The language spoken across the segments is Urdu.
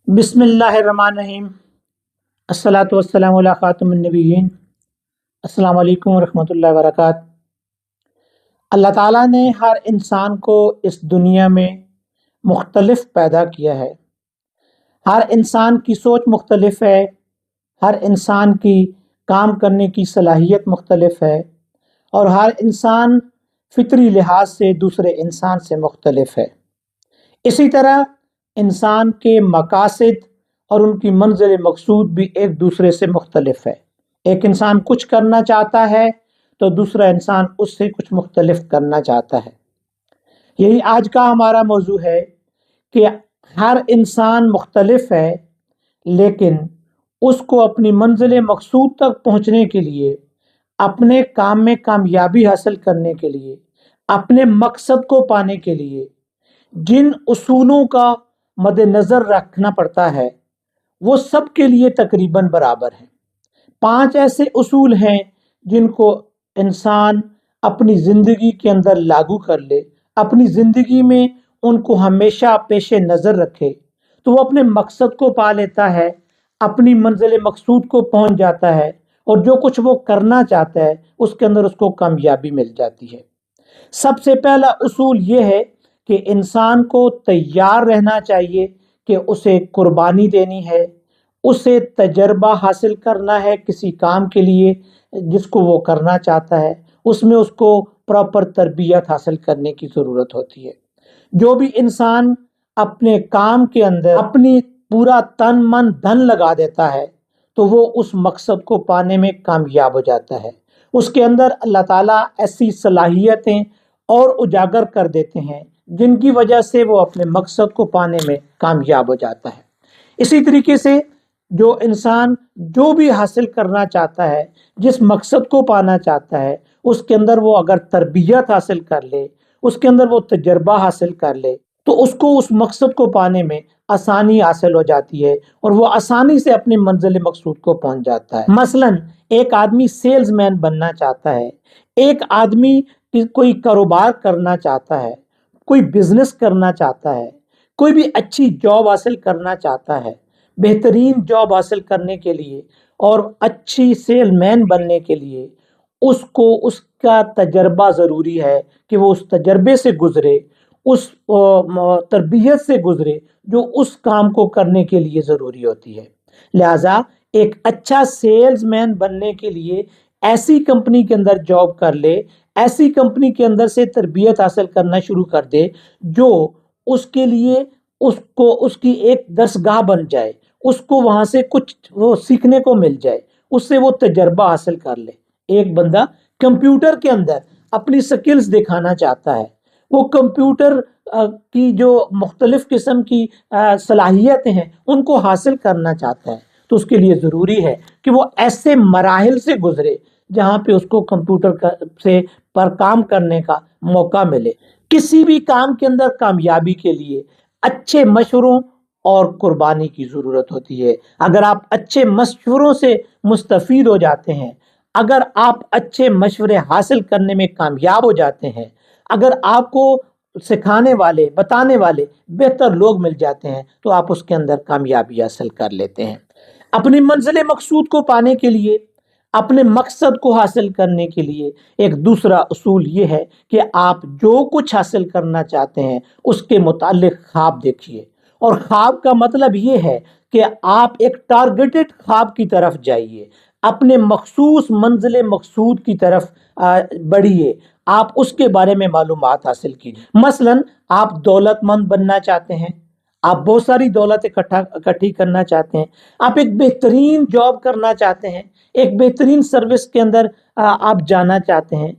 بسم اللہ الرحمن الرحیم۔ الصلاۃ والسلام علی خاتم النبیین۔ السلام علیکم ورحمۃ اللہ وبرکاتہ۔ اللہ تعالیٰ نے ہر انسان کو اس دنیا میں مختلف پیدا کیا ہے۔ ہر انسان کی سوچ مختلف ہے، ہر انسان کی کام کرنے کی صلاحیت مختلف ہے، اور ہر انسان فطری لحاظ سے دوسرے انسان سے مختلف ہے۔ اسی طرح انسان کے مقاصد اور ان کی منزل مقصود بھی ایک دوسرے سے مختلف ہے۔ ایک انسان کچھ کرنا چاہتا ہے تو دوسرا انسان اس سے کچھ مختلف کرنا چاہتا ہے۔ یہی آج کا ہمارا موضوع ہے کہ ہر انسان مختلف ہے، لیکن اس کو اپنی منزل مقصود تک پہنچنے کے لیے، اپنے کام میں کامیابی حاصل کرنے کے لیے، اپنے مقصد کو پانے کے لیے جن اصولوں کا مد نظر رکھنا پڑتا ہے وہ سب کے لیے تقریباً برابر ہیں۔ 5 ایسے اصول ہیں جن کو انسان اپنی زندگی کے اندر لاگو کر لے، اپنی زندگی میں ان کو ہمیشہ پیش نظر رکھے تو وہ اپنے مقصد کو پا لیتا ہے، اپنی منزل مقصود کو پہنچ جاتا ہے، اور جو کچھ وہ کرنا چاہتا ہے اس کے اندر اس کو کامیابی مل جاتی ہے۔ سب سے پہلا اصول یہ ہے کہ انسان کو تیار رہنا چاہیے کہ اسے قربانی دینی ہے، اسے تجربہ حاصل کرنا ہے کسی کام کے لیے جس کو وہ کرنا چاہتا ہے، اس میں اس کو پراپر تربیت حاصل کرنے کی ضرورت ہوتی ہے۔ جو بھی انسان اپنے کام کے اندر اپنی پورا تن من دھن لگا دیتا ہے تو وہ اس مقصد کو پانے میں کامیاب ہو جاتا ہے۔ اس کے اندر اللہ تعالیٰ ایسی صلاحیتیں اور اجاگر کر دیتے ہیں جن کی وجہ سے وہ اپنے مقصد کو پانے میں کامیاب ہو جاتا ہے۔ اسی طریقے سے جو انسان جو بھی حاصل کرنا چاہتا ہے، جس مقصد کو پانا چاہتا ہے، اس کے اندر وہ اگر تربیت حاصل کر لے، اس کے اندر وہ تجربہ حاصل کر لے تو اس کو اس مقصد کو پانے میں آسانی حاصل ہو جاتی ہے اور وہ آسانی سے اپنی منزل مقصود کو پہنچ جاتا ہے۔ مثلا ایک آدمی سیلز مین بننا چاہتا ہے، ایک آدمی کوئی کاروبار کرنا چاہتا ہے، کوئی بزنس کرنا چاہتا ہے، کوئی بھی اچھی جاب حاصل کرنا چاہتا ہے۔ بہترین جاب حاصل کرنے کے لیے اور اچھی سیل مین بننے کے لیے اس کو اس کا تجربہ ضروری ہے کہ وہ اس تجربے سے گزرے، اس تربیت سے گزرے جو اس کام کو کرنے کے لیے ضروری ہوتی ہے۔ لہٰذا ایک اچھا سیلز مین بننے کے لیے ایسی کمپنی کے اندر جاب کر لے، ایسی کمپنی کے اندر سے تربیت حاصل کرنا شروع کر دے جو اس کے لیے اس کی ایک درسگاہ بن جائے، اس کو وہاں سے کچھ وہ سیکھنے کو مل جائے، اس سے وہ تجربہ حاصل کر لے۔ ایک بندہ کمپیوٹر کے اندر اپنی سکلز دکھانا چاہتا ہے، وہ کمپیوٹر کی جو مختلف قسم کی صلاحیتیں ہیں ان کو حاصل کرنا چاہتا ہے تو اس کے لیے ضروری ہے کہ وہ ایسے مراحل سے گزرے جہاں پہ اس کو کمپیوٹر پر کام کرنے کا موقع ملے۔ کسی بھی کام کے اندر کامیابی کے لیے اچھے مشوروں اور قربانی کی ضرورت ہوتی ہے۔ اگر آپ اچھے مشوروں سے مستفید ہو جاتے ہیں، اگر آپ اچھے مشورے حاصل کرنے میں کامیاب ہو جاتے ہیں، اگر آپ کو سکھانے والے بتانے والے بہتر لوگ مل جاتے ہیں تو آپ اس کے اندر کامیابی حاصل کر لیتے ہیں۔ اپنی منزل مقصود کو پانے کے لیے، اپنے مقصد کو حاصل کرنے کے لیے ایک دوسرا اصول یہ ہے کہ آپ جو کچھ حاصل کرنا چاہتے ہیں اس کے متعلق خواب دیکھیے، اور خواب کا مطلب یہ ہے کہ آپ ایک ٹارگیٹڈ خواب کی طرف جائیے، اپنے مخصوص منزل مقصود کی طرف بڑھیے، آپ اس کے بارے میں معلومات حاصل کیجیے۔ مثلا آپ دولت مند بننا چاہتے ہیں، آپ بہت ساری دولت اکٹھی کرنا چاہتے ہیں، آپ ایک بہترین جاب کرنا چاہتے ہیں، ایک بہترین سروس کے اندر آپ جانا چاہتے ہیں،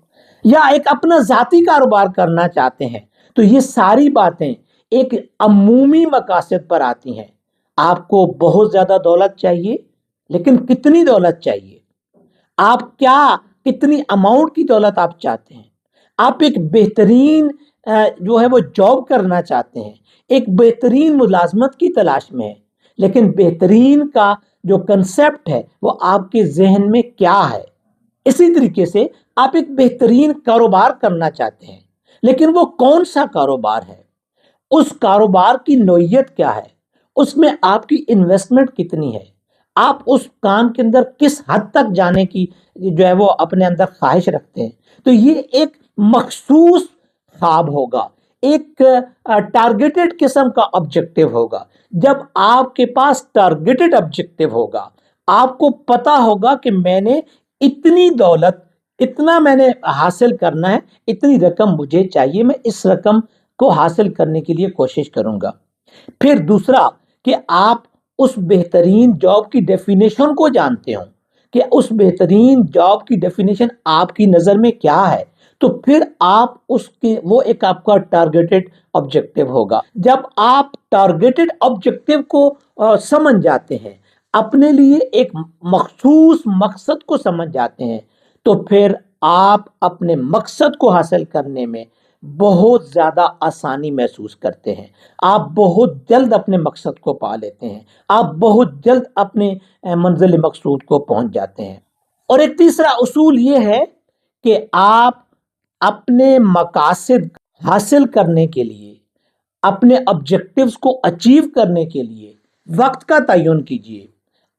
یا ایک اپنا ذاتی کاروبار کرنا چاہتے ہیں، تو یہ ساری باتیں ایک عمومی مقاصد پر آتی ہیں۔ آپ کو بہت زیادہ دولت چاہیے، لیکن کتنی دولت چاہیے؟ آپ کتنی اماؤنٹ کی دولت آپ چاہتے ہیں؟ آپ ایک بہترین جو ہے وہ جاب کرنا چاہتے ہیں، ایک بہترین ملازمت کی تلاش میں ہے، لیکن بہترین کا جو کنسپٹ ہے وہ آپ کے ذہن میں کیا ہے؟ اسی طریقے سے آپ ایک بہترین کاروبار کرنا چاہتے ہیں، لیکن وہ کون سا کاروبار ہے؟ اس کاروبار کی نوعیت کیا ہے؟ اس میں آپ کی انویسٹمنٹ کتنی ہے، آپ اس کام کے اندر کس حد تک جانے کی جو ہے وہ اپنے اندر خواہش رکھتے ہیں. تو یہ ایک مخصوص خواب ہوگا، ایک ٹارگیٹڈ قسم کا آبجیکٹو ہوگا. جب آپ کے پاس ٹارگیٹڈ آبجیکٹو ہوگا، آپ کو پتا ہوگا کہ میں نے اتنی دولت، اتنا میں نے حاصل کرنا ہے، اتنی رقم مجھے چاہیے، میں اس رقم کو حاصل کرنے کے لیے کوشش کروں گا. پھر دوسرا کہ آپ اس بہترین جاب کی ڈیفینیشن کو جانتے ہوں کہ اس بہترین جاب کی ڈیفینیشن آپ کی نظر میں کیا ہے. تو پھر آپ اس کے وہ ایک آپ کا ٹارگیٹڈ آبجیکٹو ہوگا. جب آپ ٹارگیٹڈ آبجیکٹو کو سمجھ جاتے ہیں، اپنے لیے ایک مخصوص مقصد کو سمجھ جاتے ہیں، تو پھر آپ اپنے مقصد کو حاصل کرنے میں بہت زیادہ آسانی محسوس کرتے ہیں. آپ بہت جلد اپنے مقصد کو پا لیتے ہیں، آپ بہت جلد اپنے منزل مقصود کو پہنچ جاتے ہیں. اور ایک تیسرا اصول یہ ہے کہ آپ اپنے مقاصد حاصل کرنے کے لیے، اپنے آبجیکٹیوز کو اچیو کرنے کے لیے وقت کا تعین کیجیے.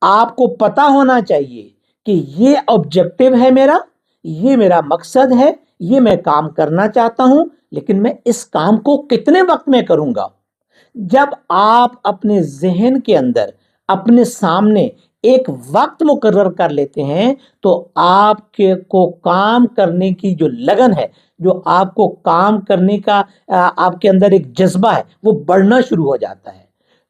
آپ کو پتا ہونا چاہیے کہ یہ آبجیکٹیو ہے میرا، یہ میرا مقصد ہے، یہ میں کام کرنا چاہتا ہوں، لیکن میں اس کام کو کتنے وقت میں کروں گا. جب آپ اپنے ذہن کے اندر اپنے سامنے ایک وقت مقرر کر لیتے ہیں، تو آپ کے کو کام کرنے کی جو لگن ہے، جو آپ کو کام کرنے کا آپ کے اندر ایک جذبہ ہے، وہ بڑھنا شروع ہو جاتا ہے.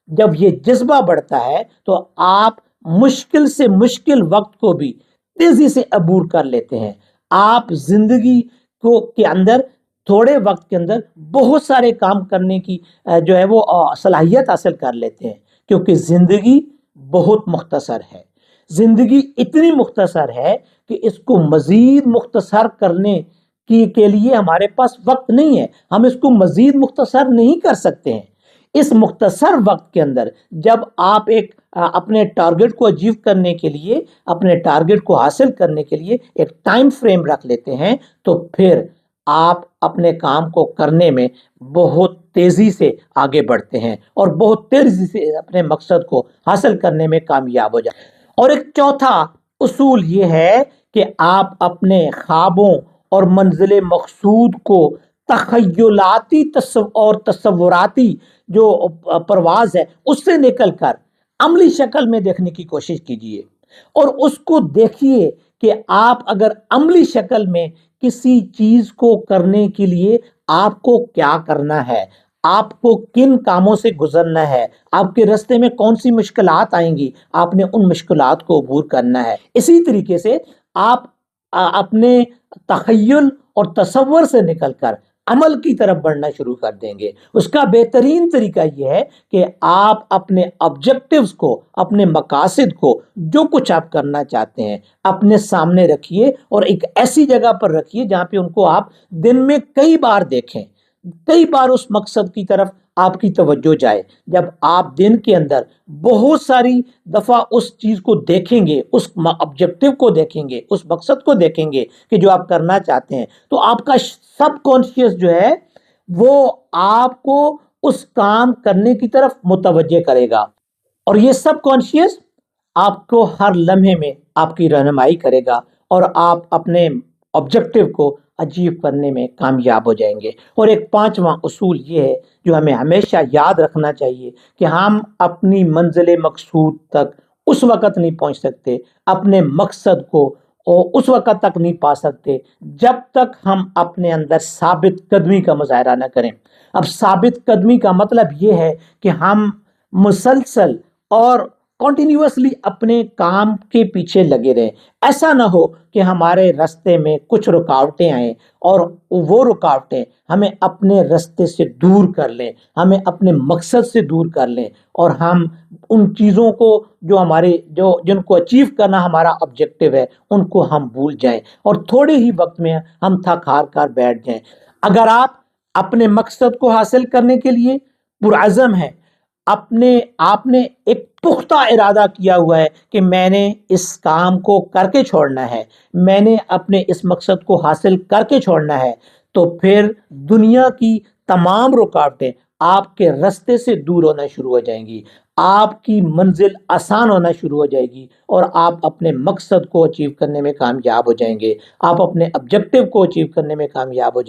جب یہ جذبہ بڑھتا ہے تو آپ مشکل سے مشکل وقت کو بھی تیزی سے عبور کر لیتے ہیں. آپ زندگی کو کے اندر تھوڑے وقت کے اندر بہت سارے کام کرنے کی جو ہے وہ صلاحیت حاصل کر لیتے ہیں، کیونکہ زندگی بہت مختصر ہے. زندگی اتنی مختصر ہے کہ اس کو مزید مختصر کرنے کے لیے ہمارے پاس وقت نہیں ہے. ہم اس کو مزید مختصر نہیں کر سکتے ہیں. اس مختصر وقت کے اندر جب آپ ایک اپنے ٹارگٹ کو اچیو کرنے کے لیے، اپنے ٹارگٹ کو حاصل کرنے کے لیے ایک ٹائم فریم رکھ لیتے ہیں، تو پھر آپ اپنے کام کو کرنے میں بہت تیزی سے آگے بڑھتے ہیں اور بہت تیزی سے اپنے مقصد کو حاصل کرنے میں کامیاب ہو جاتے ہیں. اور ایک چوتھا اصول یہ ہے کہ آپ اپنے خوابوں اور منزل مقصود کو تخیلاتی اور تصوراتی جو پرواز ہے اس سے نکل کر عملی شکل میں دیکھنے کی کوشش کیجیے، اور اس کو دیکھیے کہ آپ اگر عملی شکل میں کسی چیز کو کرنے کے لیے آپ کو کیا کرنا ہے، آپ کو کن کاموں سے گزرنا ہے، آپ کے راستے میں کون سی مشکلات آئیں گی، آپ نے ان مشکلات کو عبور کرنا ہے. اسی طریقے سے آپ اپنے تخیل اور تصور سے نکل کر عمل کی طرف بڑھنا شروع کر دیں گے. اس کا بہترین طریقہ یہ ہے کہ آپ اپنے آبجیکٹیوز کو، اپنے مقاصد کو، جو کچھ آپ کرنا چاہتے ہیں اپنے سامنے رکھیے، اور ایک ایسی جگہ پر رکھیے جہاں پہ ان کو آپ دن میں کئی بار دیکھیں، کئی بار اس مقصد کی طرف آپ کی توجہ جائے. جب آپ دن کے اندر بہت ساری دفعہ اس چیز کو دیکھیں گے، اس آبجیکٹیو کو دیکھیں گے، اس مقصد کو دیکھیں گے کہ جو آپ کرنا چاہتے ہیں، تو آپ کا سب کانشیس جو ہے وہ آپ کو اس کام کرنے کی طرف متوجہ کرے گا، اور یہ سب کانشیس آپ کو ہر لمحے میں آپ کی رہنمائی کرے گا، اور آپ اپنے آبجیکٹیو کو اچیو کرنے میں کامیاب ہو جائیں گے. اور ایک پانچواں اصول یہ ہے جو ہمیں ہمیشہ یاد رکھنا چاہیے کہ ہم اپنی منزل مقصود تک اس وقت نہیں پہنچ سکتے، اپنے مقصد کو اس وقت تک نہیں پا سکتے جب تک ہم اپنے اندر ثابت قدمی کا مظاہرہ نہ کریں. اب ثابت قدمی کا مطلب یہ ہے کہ ہم مسلسل اور کنٹینیوسلی اپنے کام کے پیچھے لگے رہیں. ایسا نہ ہو کہ ہمارے راستے میں کچھ رکاوٹیں آئیں اور وہ رکاوٹیں ہمیں اپنے راستے سے دور کر لیں، ہمیں اپنے مقصد سے دور کر لیں، اور ہم ان چیزوں کو جو ہمارے جن کو اچیو کرنا ہمارا آبجیکٹیو ہے ان کو ہم بھول جائیں اور تھوڑے ہی وقت میں ہم تھک ہار کر بیٹھ جائیں. اگر آپ اپنے مقصد کو حاصل کرنے کے لیے پرعزم ہیں، آپ نے ایک پختہ ارادہ کیا ہوا ہے کہ میں نے اس کام کو کر کے چھوڑنا ہے، میں نے اپنے اس مقصد کو حاصل کر کے چھوڑنا ہے، تو پھر دنیا کی تمام رکاوٹیں آپ کے رستے سے دور ہونا شروع ہو جائیں گی، آپ کی منزل آسان ہونا شروع ہو جائے گی، اور آپ اپنے مقصد کو اچیو کرنے میں کامیاب ہو جائیں گے، آپ اپنے آبجیکٹو کو اچیو کرنے میں کامیاب ہو جائیں گے۔